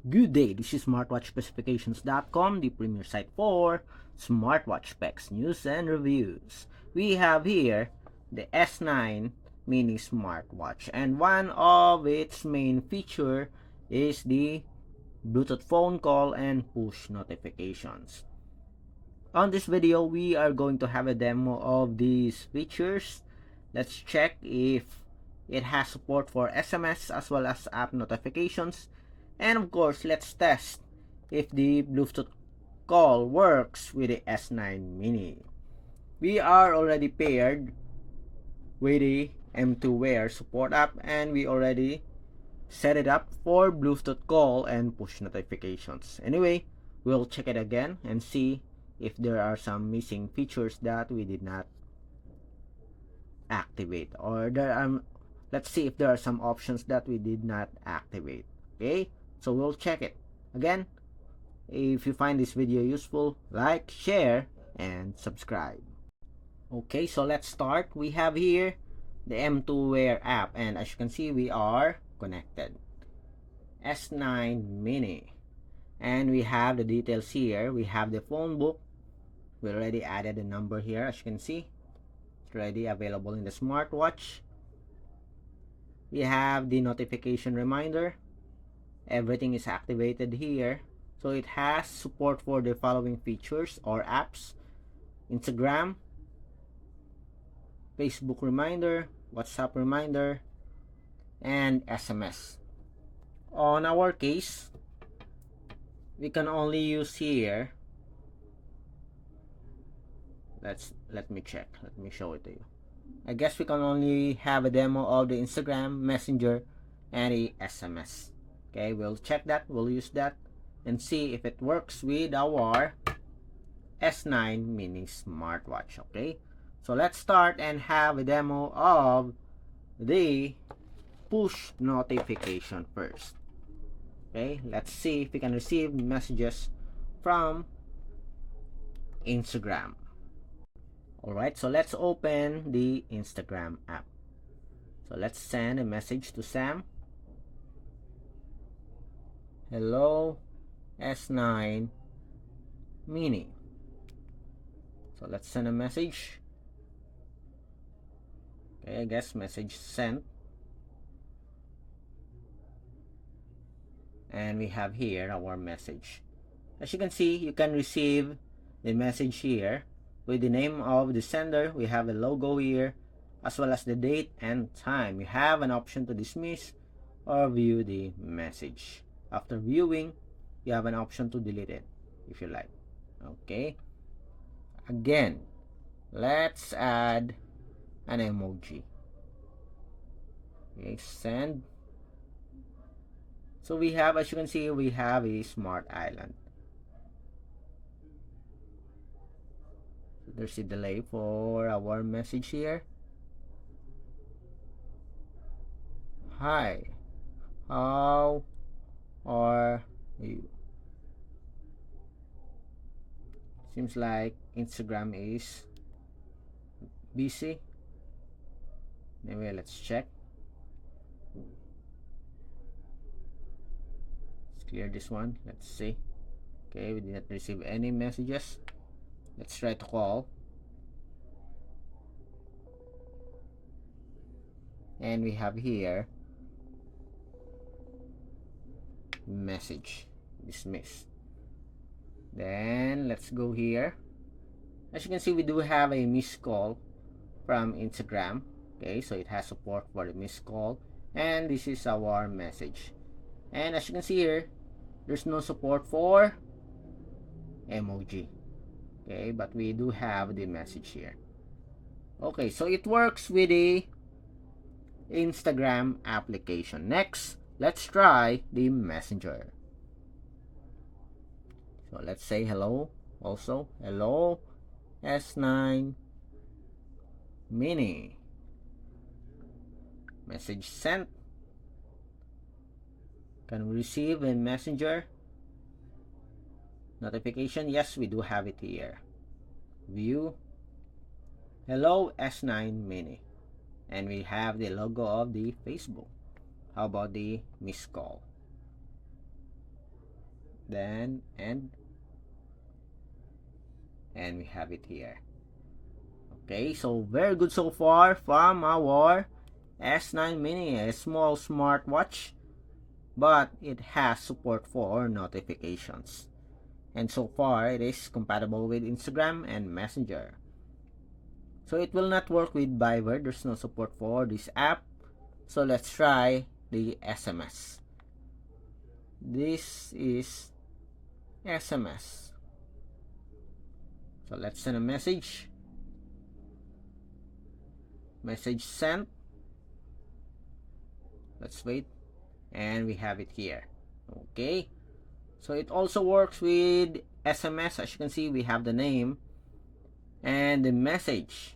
Good day, this is smartwatchspecifications.com, the premier site for smartwatch specs, news, and reviews. We have here the S9 mini smartwatch, and one of its main feature is the Bluetooth phone call and push notifications. On this video, we are going to have a demo of these features. Let's check if it has support for SMS as well as app notifications. And of course, let's test if the Bluetooth call works with the S9 Mini. We are already paired with the M2 Wear Support App, and we already set it up for Bluetooth call and push notifications. Anyway, we'll check it again and see if there are some missing features that we did not activate, or let's see if there are some options that we did not activate. Okay, so we'll check it again. If you find this video useful, like, share, and subscribe. Okay, so let's start. We have here the M2 Wear app, and as you can see, we are connected. S9 Mini, and we have the details here. We have the phone book. We already added the number here, as you can see. It's already available in the smartwatch. We have the notification reminder. Everything is activated here. So it has support for the following features or apps: Instagram, Facebook reminder, WhatsApp reminder, and SMS. On our case, we can only use here. Let me check. Let me show it to you. I guess we can only have a demo of the Instagram, Messenger, and the SMS. Okay, we'll check that. We'll use that and see if it works with our S9 mini smartwatch. Okay, so let's start and have a demo of the push notification first. Okay, let's see if we can receive messages from Instagram. Alright, so let's open the Instagram app. So let's send a message to Sam. Hello, S9 Mini. So let's send a message. Okay, I guess message sent. And we have here our message. As you can see, you can receive the message here with the name of the sender. We have a logo here, as well as the date and time. You have an option to dismiss or view the message. After viewing, you have an option to delete it if you like. Okay, again, let's add an emoji. Okay, send. So we have, as you can see, we have a smart island. So there's a delay for our message here. Hi, how are you? Seems like Instagram is busy. Anyway, let's check. Let's clear this one. Let's see. Okay, we did not receive any messages. Let's try to call. And we have here message dismiss. Then let's go here. As you can see, we do have a missed call from Instagram. Okay, so it has support for the missed call, and this is our message. And as you can see here, there's no support for emoji. Okay, but we do have the message here. Okay, so it works with the Instagram application. Next, let's try the Messenger. So let's say hello also. Hello, S9 Mini. Message sent. Can we receive a Messenger notification? Yes, we do have it here. View. Hello, S9 Mini. And we have the logo of the Facebook. How about the missed call? then and we have it here. Okay, so very good so far from our S9 mini, a small smartwatch, but it has support for notifications, and so far it is compatible with Instagram and Messenger. So it will not work with Viber, there's no support for this app. So let's try the SMS. This is SMS. So let's send a message. Message sent. Let's wait, and we have it here. Okay, so it also works with SMS. As you can see, we have the name and the message.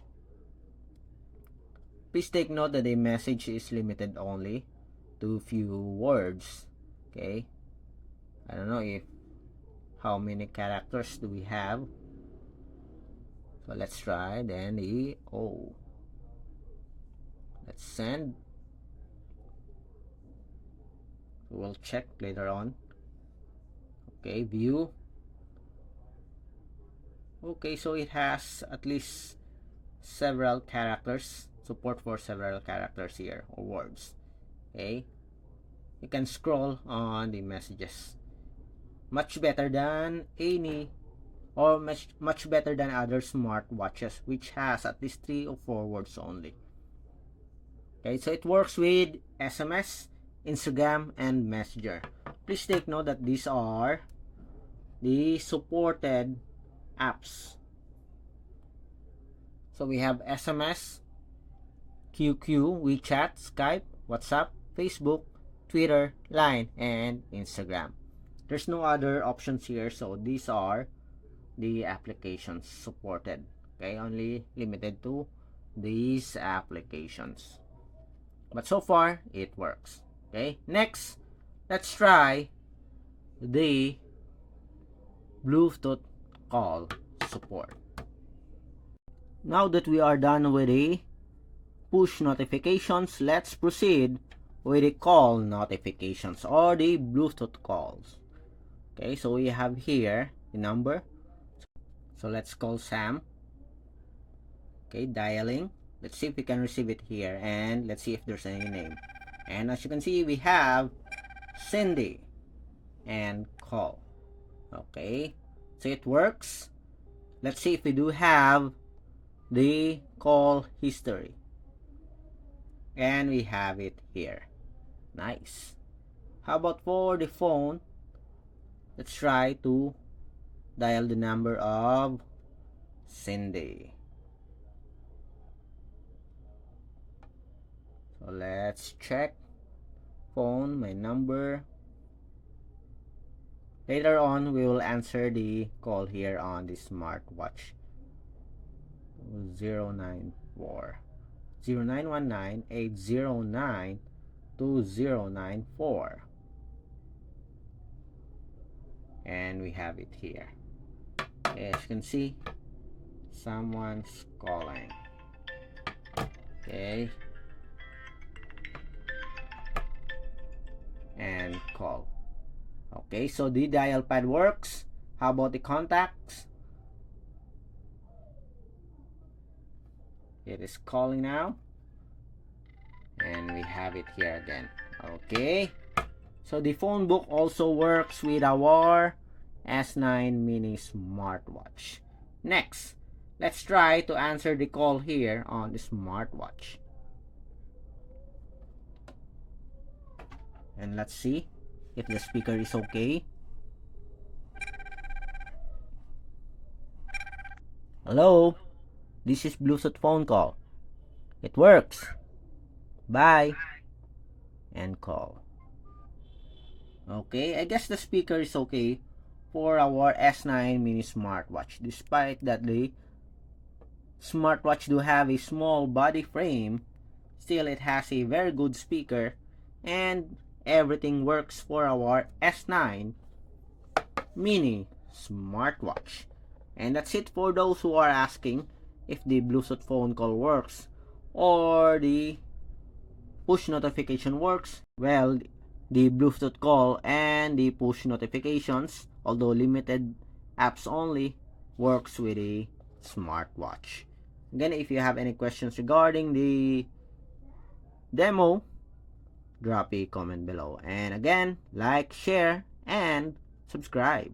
Please take note that the message is limited only to few words. Okay, I don't know if how many characters do we have. So let's try. Then the let's send. We'll check later on. Okay, view. Okay, so it has at least several characters, support for several characters here or words. Okay, you can scroll on the messages. Much better than any, or much better than other smartwatches, which has at least 3 or 4 words only. Okay, so it works with SMS, Instagram, and Messenger. Please take note that these are the supported apps. So we have SMS, QQ, WeChat, Skype, WhatsApp, Facebook, Twitter, Line, and Instagram. There's no other options here, so these are the applications supported. Okay, only limited to these applications. But so far, it works. Okay, next, let's try the Bluetooth call support. Now that we are done with the push notifications, let's proceed with the call notifications or the Bluetooth calls. Okay, so we have here the number. So let's call Sam. Okay, dialing. Let's see if we can receive it here, and let's see if there's any name. And as you can see, we have Cindy and call. Okay, so it works. Let's see if we do have the call history, and we have it here. Nice. How about for the phone? Let's try to dial the number of Cindy. So let's check phone, my number. Later on, we will answer the call here on the smartwatch. 094 0919 809 2094. And we have it here. As you can see, someone's calling. Okay, and call. Okay, so the dial pad works. How about the contacts? It is calling now, and we have it here again. Okay, so the phone book also works with our S9 mini smartwatch. Next, let's try to answer the call here on the smartwatch. And let's see if the speaker is okay. Hello, this is Bluetooth phone call. It works. Bye. And call. Okay, I guess the speaker is okay for our S9 mini smartwatch, despite that the smartwatch do have a small body frame. Still, it has a very good speaker, and everything works for our S9 mini smartwatch. And that's it for those who are asking if the Bluetooth phone call works or the push notification works. Well, the Bluetooth call, and the push notifications, although limited apps only, works with a smartwatch. Again, if you have any questions regarding the demo, drop a comment below. And again, like, share, and subscribe.